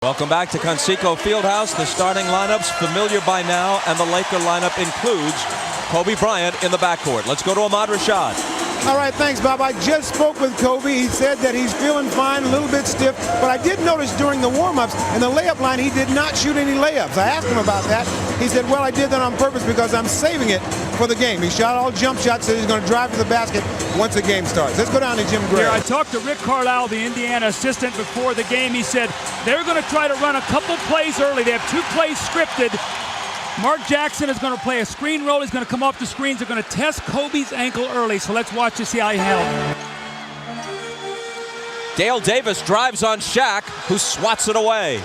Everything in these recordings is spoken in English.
Welcome back to Conseco Fieldhouse. The starting lineup's familiar by now, and the Laker lineup includes Kobe Bryant in the backcourt. Let's go to Ahmad Rashad. All right, thanks, Bob. I just spoke with Kobe. He said that he's feeling fine, a little bit stiff, but I did notice during the warm-ups in the layup line, he did not shoot any layups. I asked him about that. He said, well, I did that on purpose because I'm saving it for the game. He shot all jump shots, said he's going to drive to the basket once the game starts. Let's go down to Jim Gray. Here, I talked to Rick Carlisle, the Indiana assistant, before the game. He said they're going to try to run a couple plays early. They have 2 plays scripted. Mark Jackson is going to play a screen roll. He's going to come off the screens. They're going to test Kobe's ankle early. So let's watch to see how he handles it. Dale Davis drives on Shaq, who swats it away.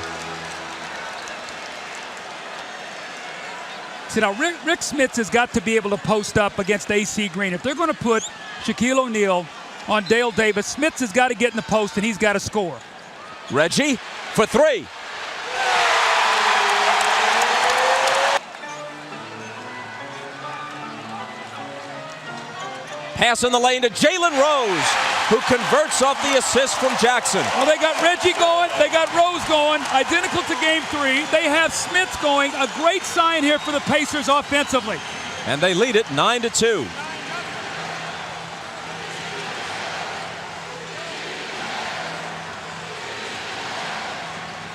See, now Rick Smits has got to be able to post up against AC Green. If they're going to put Shaquille O'Neal on Dale Davis, Smits has got to get in the post and he's got to score. Reggie for 3. Pass in the lane to Jalen Rose, who converts off the assist from Jackson. Well, they got Reggie going. They got Rose going. Identical to Game 3. They have Smits going. A great sign here for the Pacers offensively. And they lead it 9-2.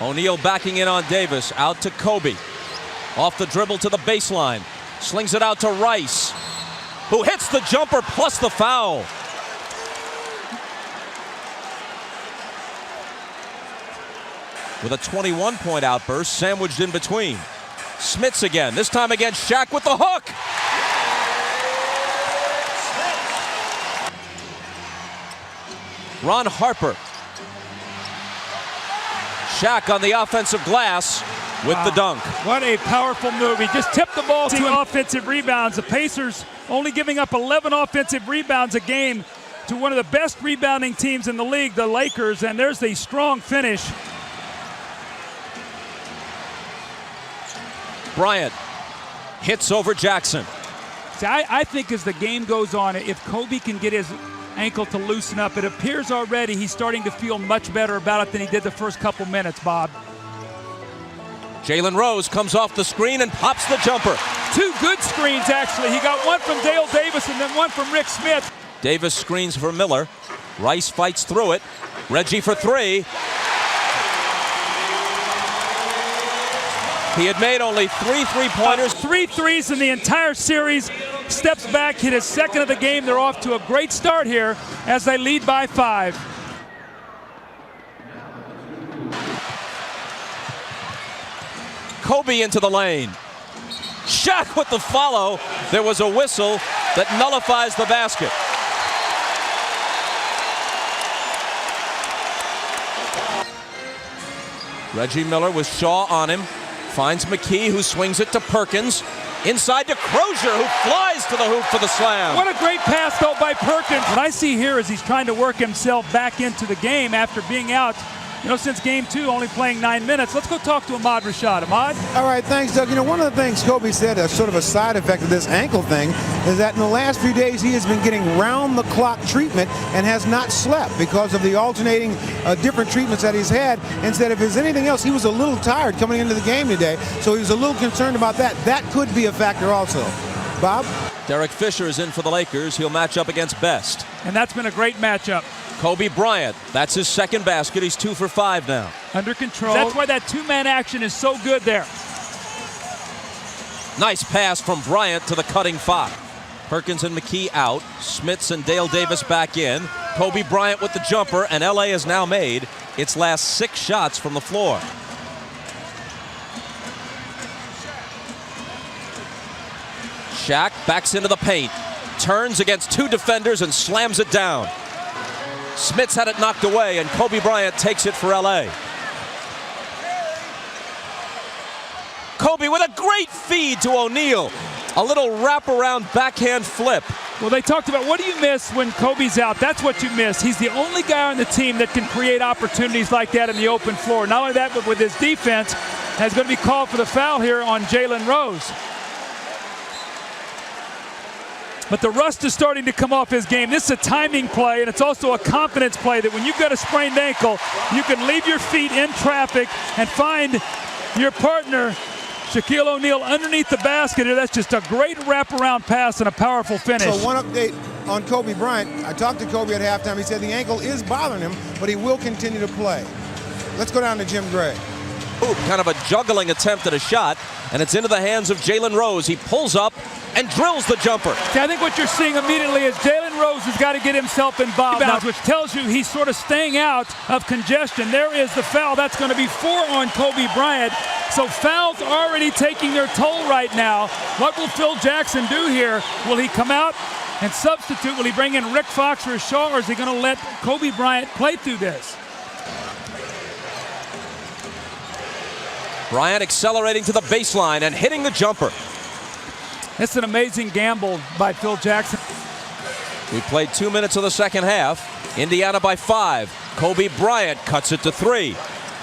O'Neal backing in on Davis. Out to Kobe. Off the dribble to the baseline. Slings it out to Rice, who hits the jumper plus the foul. With a 21-point outburst sandwiched in between. Smits again, this time against Shaq with the hook. Ron Harper. Shaq on the offensive glass with the dunk. What a powerful move. He just tipped the ball to offensive rebounds. The Pacers only giving up 11 offensive rebounds a game to one of the best rebounding teams in the league, the Lakers, and there's a strong finish. Bryant hits over Jackson. See, I think as the game goes on, if Kobe can get his ankle to loosen up, it appears already he's starting to feel much better about it than he did the first couple minutes, Bob. Jalen Rose comes off the screen and pops the jumper. 2 good screens, actually. He got one from Dale Davis and then one from Rick Smits. Davis screens for Miller. Rice fights through it. Reggie for 3. He had made only 3 3-pointers. 3 threes in the entire series. Steps back, hit his second of the game. They're off to a great start here as they lead by 5. Kobe into the lane. Shaq with the follow. There was a whistle that nullifies the basket. Reggie Miller with Shaw on him. Finds McKee, who swings it to Perkins. Inside to Crozier, who flies to the hoop for the slam. What a great pass, though, by Perkins. What I see here is he's trying to work himself back into the game after being out, since Game 2, only playing 9 minutes. Let's go talk to Ahmad Rashad. Ahmad? All right, thanks, Doug. One of the things Kobe said, a sort of a side effect of this ankle thing, is that in the last few days he has been getting round-the-clock treatment and has not slept because of the alternating different treatments that he's had. Instead, if there's anything else, he was a little tired coming into the game today, so he was a little concerned about that. That could be a factor also. Bob? Derek Fisher is in for the Lakers. He'll match up against Best. And that's been a great matchup. Kobe Bryant, that's his second basket. He's 2 for 5 now. Under control. That's why that 2-man action is so good there. Nice pass from Bryant to the cutting 5. Perkins and McKee out. Smits and Dale Davis back in. Kobe Bryant with the jumper, and LA has now made its last 6 shots from the floor. Shaq backs into the paint. Turns against 2 defenders and slams it down. Smits had it knocked away, and Kobe Bryant takes it for LA. Kobe with a great feed to O'Neal. A little wraparound backhand flip. Well, they talked about what do you miss when Kobe's out. That's what you miss. He's the only guy on the team that can create opportunities like that in the open floor. Not only that, but with his defense, has going to be called for the foul here on Jalen Rose. But the rust is starting to come off his game. This is a timing play, and it's also a confidence play that when you've got a sprained ankle, you can leave your feet in traffic and find your partner, Shaquille O'Neal, underneath the basket. That's just a great wraparound pass and a powerful finish. So one update on Kobe Bryant. I talked to Kobe at halftime. He said the ankle is bothering him, but he will continue to play. Let's go down to Jim Gray. Kind of a juggling attempt at a shot, and it's into the hands of Jalen Rose. He pulls up and drills the jumper. I think what you're seeing immediately is Jalen Rose has got to get himself involved now, which tells you he's sort of staying out of congestion. There is the foul. That's going to be 4 on Kobe Bryant. So fouls already taking their toll right now. What will Phil Jackson do here? Will he come out and substitute? Will he bring in Rick Fox or Shaw, or is he going to let Kobe Bryant play through this? Bryant accelerating to the baseline and hitting the jumper. It's an amazing gamble by Phil Jackson. We played 2 minutes of the second half. Indiana by 5. Kobe Bryant cuts it to 3.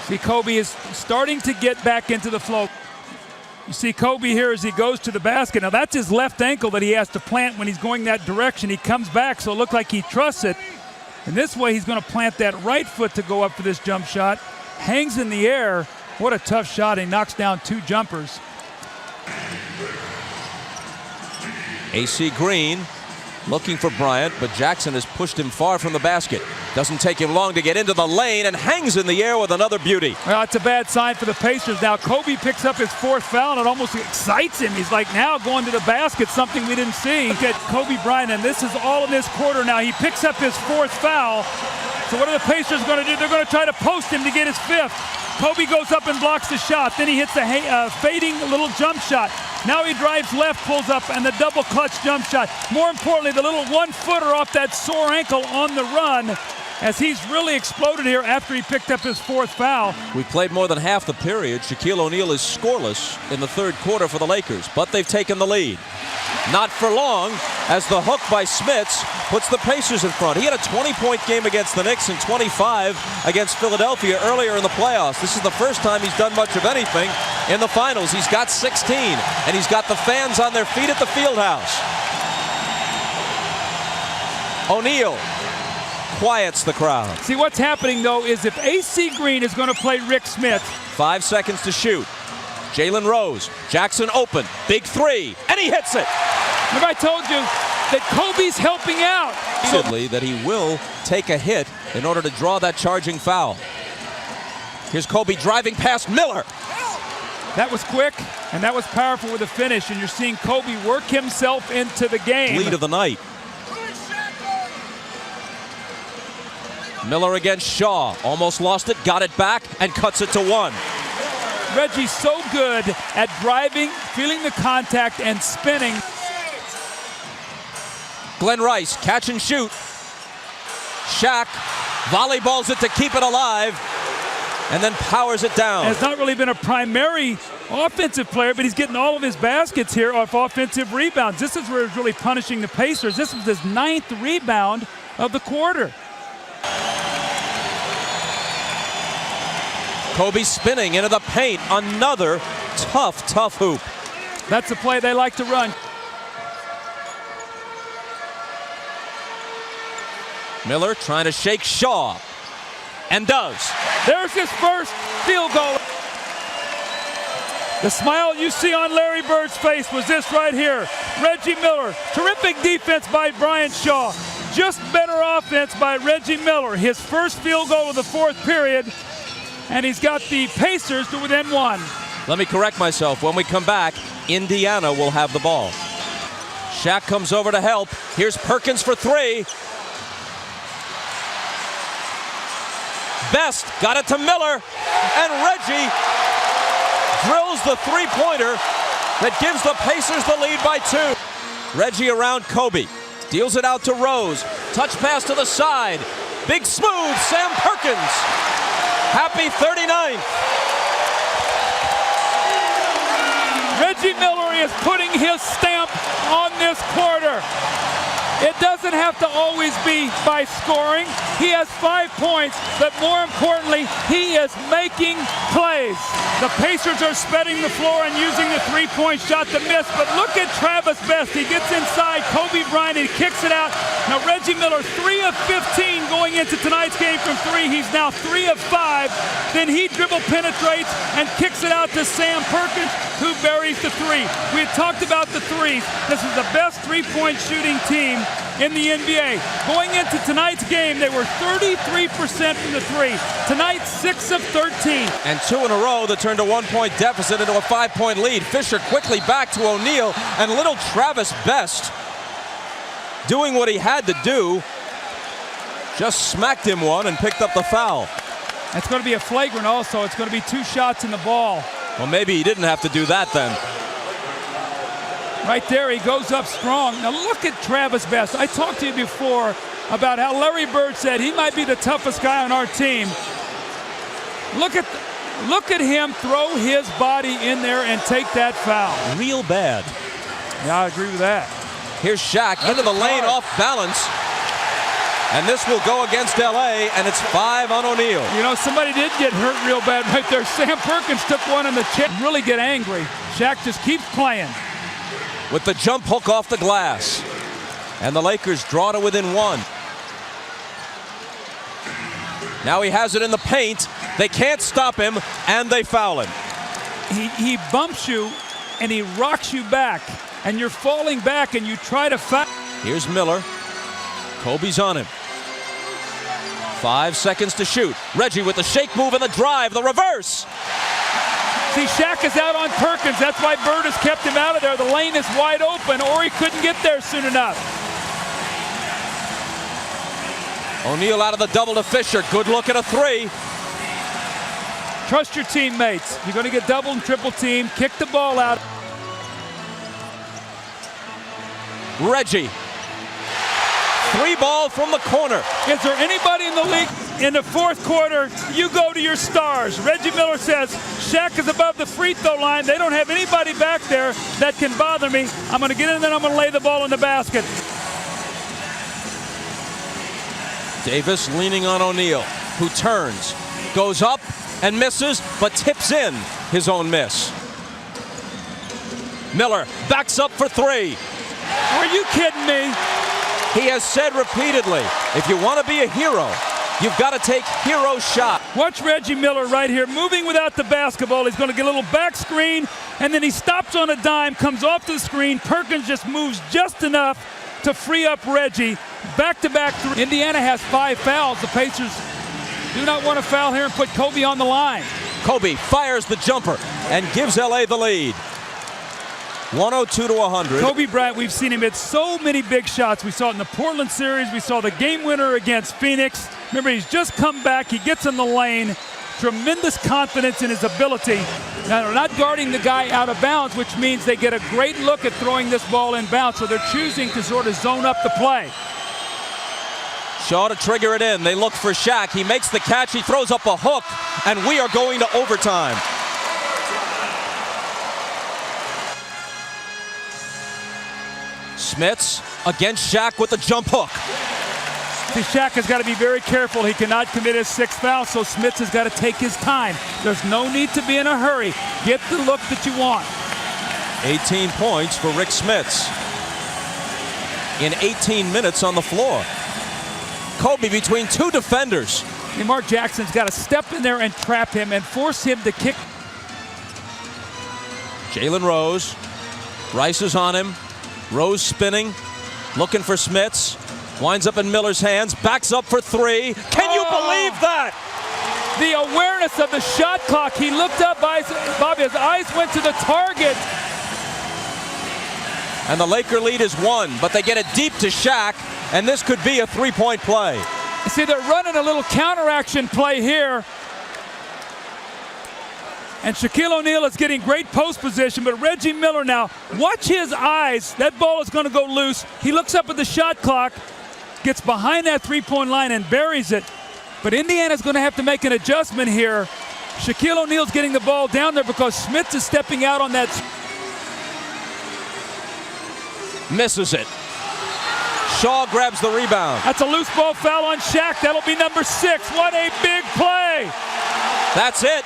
See, Kobe is starting to get back into the flow. You see Kobe here as he goes to the basket. Now that's his left ankle that he has to plant when he's going that direction. He comes back, so it looks like he trusts it. And this way he's going to plant that right foot to go up for this jump shot. Hangs in the air. What a tough shot. He knocks down 2 jumpers. AC Green looking for Bryant, but Jackson has pushed him far from the basket. Doesn't take him long to get into the lane and hangs in the air with another beauty. Well, it's a bad sign for the Pacers. Now Kobe picks up his 4th foul, and it almost excites him. He's like now going to the basket, something we didn't see. Look at Kobe Bryant, and this is all in this quarter now. He picks up his 4th foul. So what are the Pacers going to do? They're going to try to post him to get his 5th. Kobe goes up and blocks the shot. Then he hits a fading little jump shot. Now he drives left, pulls up, and the double clutch jump shot. More importantly, the little 1-footer off that sore ankle on the run, as he's really exploded here after he picked up his 4th foul. We played more than half the period. Shaquille O'Neal is scoreless in the 3rd quarter for the Lakers, but they've taken the lead. Not for long, as the hook by Smits puts the Pacers in front. He had a 20-point game against the Knicks and 25 against Philadelphia earlier in the playoffs. This is the first time he's done much of anything in the finals. He's got 16, and he's got the fans on their feet at the Fieldhouse. O'Neal quiets the crowd. See, what's happening, though, is if AC Green is going to play Rick Smith. 5 seconds to shoot. Jalen Rose, Jackson open, big 3, and he hits it. Remember I told you that Kobe's helping out. That he will take a hit in order to draw that charging foul. Here's Kobe driving past Miller. That was quick, and that was powerful with a finish, and you're seeing Kobe work himself into the game. Lead of the night. Miller against Shaw, almost lost it, got it back, and cuts it to 1. Reggie's so good at driving, feeling the contact, and spinning. Glenn Rice, catch and shoot. Shaq volleyballs it to keep it alive, and then powers it down. Has not really been a primary offensive player, but he's getting all of his baskets here off offensive rebounds. This is where he's really punishing the Pacers. This was his 9th rebound of the quarter. Kobe spinning into the paint. Another tough hoop. That's the play they like to run. Miller trying to shake Shaw, and does. There's his first field goal. The smile you see on Larry Bird's face was this right here. Reggie Miller, terrific defense by Brian Shaw. Just better offense by Reggie Miller. His first field goal of the 4th period. And he's got the Pacers to within 1. Let me correct myself. When we come back, Indiana will have the ball. Shaq comes over to help. Here's Perkins for 3. Best got it to Miller. And Reggie drills the 3-pointer that gives the Pacers the lead by 2. Reggie around Kobe. Deals it out to Rose. Touch pass to the side. Big smooth Sam Perkins. Happy 39th. Reggie Miller is putting his stamp on this quarter. It doesn't have to always be by scoring. He has 5 points, but more importantly, he is making plays. The Pacers are spreading the floor and using the three-point shot to miss, but look at Travis Best. He gets inside Kobe Bryant and he kicks it out. Now Reggie Miller, 3 of 15 going into tonight's game from 3. He's now 3 of 5. Then he dribble penetrates and kicks it out to Sam Perkins, who buries the 3. We had talked about the threes. This is the best three-point shooting team in the NBA. Going into tonight's game, they were 33% from the 3. Tonight, 6 of 13. And 2 in a row that turned a 1-point deficit into a 5-point lead. Fisher quickly back to O'Neal, and little Travis Best doing what he had to do. Just smacked him one and picked up the foul. That's going to be a flagrant also. It's going to be 2 shots in the ball. Well, maybe he didn't have to do that then. Right there, he goes up strong. Now look at Travis Best. I talked to you before about how Larry Bird said he might be the toughest guy on our team. Look at him throw his body in there and take that foul. Real bad. Yeah, I agree with that. Here's Shaq into the lane off balance. And this will go against LA, and it's 5 on O'Neal. You know, somebody did get hurt real bad right there. Sam Perkins took one in the chin. Really get angry. Shaq just keeps playing. With the jump hook off the glass. And the Lakers draw to within 1. Now he has it in the paint. They can't stop him, and they foul him. He bumps you, and he rocks you back. And you're falling back, and you try to foul. Here's Miller. Kobe's on him. 5 seconds to shoot. Reggie with the shake move and the drive, the reverse. See, Shaq is out on Perkins. That's why Bird has kept him out of there. The lane is wide open, or he couldn't get there soon enough. O'Neal out of the double to Fisher. Good look at a 3. Trust your teammates. You're going to get double and triple team. Kick the ball out. Reggie. 3 ball from the corner. Is there anybody in the league in the fourth quarter? You go to your stars. Reggie Miller says Shaq is above the free throw line. They don't have anybody back there that can bother me. I'm going to get in and then I'm going to lay the ball in the basket. Davis leaning on O'Neal, who turns, goes up and misses, but tips in his own miss. Miller backs up for 3. Are you kidding me? He has said repeatedly, if you want to be a hero, you've got to take hero shot. Watch Reggie Miller right here, moving without the basketball. He's going to get a little back screen, and then he stops on a dime, comes off the screen. Perkins just moves just enough to free up Reggie. Back-to-back 3. Indiana has 5 fouls. The Pacers do not want to foul here and put Kobe on the line. Kobe fires the jumper and gives LA the lead. 102-100. Kobe Bryant, we've seen him hit so many big shots. We saw it in the Portland series. We saw the game winner against Phoenix. Remember, he's just come back. He gets in the lane. Tremendous confidence in his ability. Now, they're not guarding the guy out of bounds, which means they get a great look at throwing this ball in bounds. So they're choosing to sort of zone up the play. Shaw to trigger it in. They look for Shaq. He makes the catch. He throws up a hook. And we are going to overtime. Smits against Shaq with the jump hook. See, Shaq has got to be very careful. He cannot commit his 6th foul, so Smits has got to take his time. There's no need to be in a hurry. Get the look that you want. 18 points for Rick Smits in 18 minutes on the floor. Kobe between 2 defenders. And Mark Jackson's got to step in there and trap him and force him to kick. Jalen Rose. Rice is on him. Rose spinning, looking for Smits. Winds up in Miller's hands, backs up for 3. Can you believe that? The awareness of the shot clock. He looked up, Bobby, his eyes went to the target. And the Laker lead is 1, but they get it deep to Shaq, and this could be a 3-point play. See, they're running a little counteraction play here. And Shaquille O'Neal is getting great post position, but Reggie Miller now, watch his eyes. That ball is going to go loose. He looks up at the shot clock, gets behind that 3-point line and buries it. But Indiana's going to have to make an adjustment here. Shaquille O'Neal's getting the ball down there because Smith is stepping out on that. Misses it. Shaw grabs the rebound. That's a loose ball foul on Shaq. That'll be number 6. What a big play. That's it.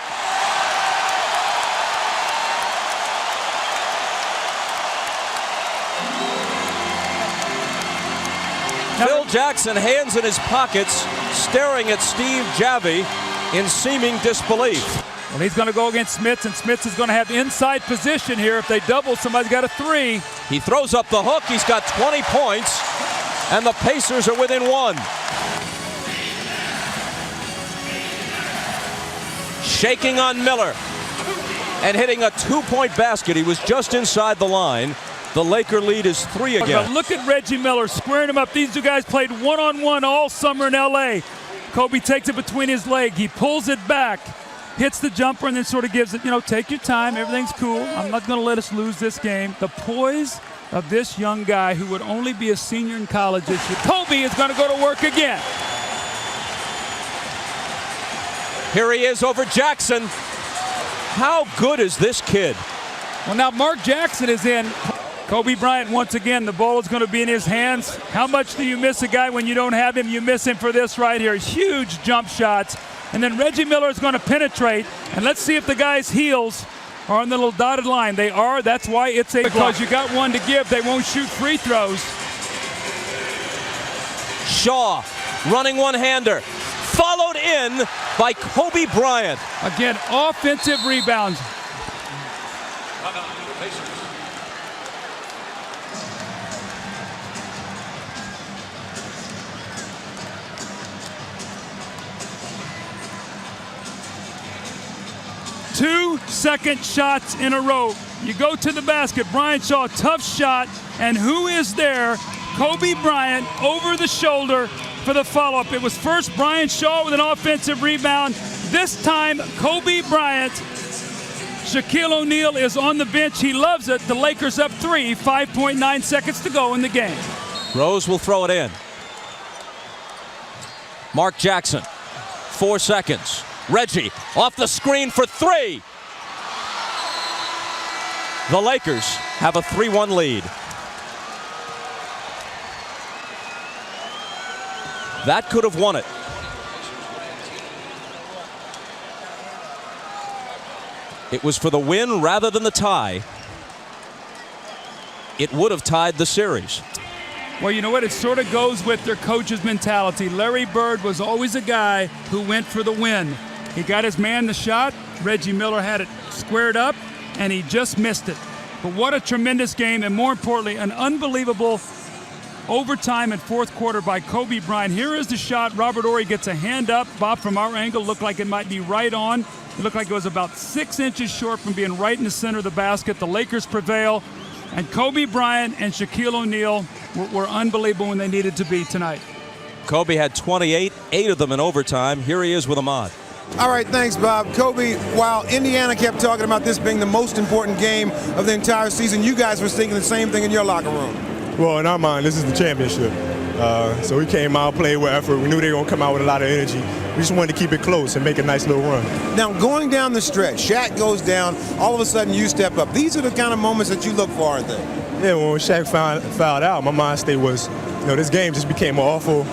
Phil Jackson, hands in his pockets, staring at Steve Javy in seeming disbelief. Well, he's going to go against Smits, and Smits is going to have inside position here. If they double, somebody's got a three. He throws up the hook. He's got 20 points, and the Pacers are within one. Shaking on Miller and hitting a two-point basket. He was just inside the line. The Laker lead is 3 again. But look at Reggie Miller squaring him up. These two guys played one-on-one all summer in L.A. Kobe takes it between his legs. He pulls it back, hits the jumper, and then sort of gives it, take your time. Everything's cool. I'm not going to let us lose this game. The poise of this young guy who would only be a senior in college this year. Kobe is going to go to work again. Here he is over Jackson. How good is this kid? Well, now Mark Jackson is in. Kobe Bryant, once again, the ball is going to be in his hands. How much do you miss a guy when you don't have him? You miss him for this right here. Huge jump shots. And then Reggie Miller is going to penetrate. And let's see if the guy's heels are on the little dotted line. They are. That's why it's a block. Because you got one to give. They won't shoot free throws. Shaw running one-hander. Followed in by Kobe Bryant. Again, offensive rebounds. Two-second shots in a row. You go to the basket. Brian Shaw, tough shot. And who is there? Kobe Bryant over the shoulder for the follow-up. It was first Brian Shaw with an offensive rebound. This time, Kobe Bryant. Shaquille O'Neal is on the bench. He loves it. The Lakers up 3, 5.9 seconds to go in the game. Rose will throw it in. Mark Jackson, 4 seconds. Reggie off the screen for 3. The Lakers have a 3-1 lead. That could have won it. It was for the win rather than the tie. It would have tied the series. Well, you know what? It sort of goes with their coach's mentality. Larry Bird was always a guy who went for the win. He got his man the shot. Reggie Miller had it squared up, and he just missed it. But what a tremendous game, and more importantly, an unbelievable overtime and fourth quarter by Kobe Bryant. Here is the shot. Robert Horry gets a hand up. Bob, from our angle, looked like it might be right on. It looked like it was about 6 inches short from being right in the center of the basket. The Lakers prevail, and Kobe Bryant and Shaquille O'Neal were unbelievable when they needed to be tonight. Kobe had 28, 8 of them in overtime. Here he is with Ahmad. All right, thanks, Bob. Kobe, while Indiana kept talking about this being the most important game of the entire season, you guys were thinking the same thing in your locker room. Well, in our mind, this is the championship. So we came out, played with effort. We knew they were going to come out with a lot of energy. We just wanted to keep it close and make a nice little run. Now, going down the stretch, Shaq goes down, all of a sudden you step up. These are the kind of moments that you look for, aren't they? Yeah, when Shaq fouled out, my mind state was, this game just became an awful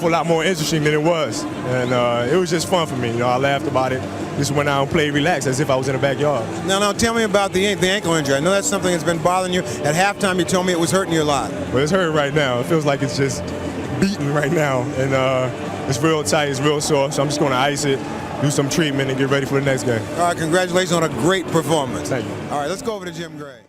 lot more interesting than it was. And it was just fun for me. I laughed about it. Just went out and played relaxed as if I was in the backyard. Now, tell me about the ankle injury. I know that's something that's been bothering you. At halftime, you told me it was hurting you a lot. Well, it's hurting right now. It feels like it's just beating right now. And it's real tight, it's real sore. So I'm just going to ice it, do some treatment, and get ready for the next game. All right, congratulations on a great performance. Thank you. All right, let's go over to Jim Gray.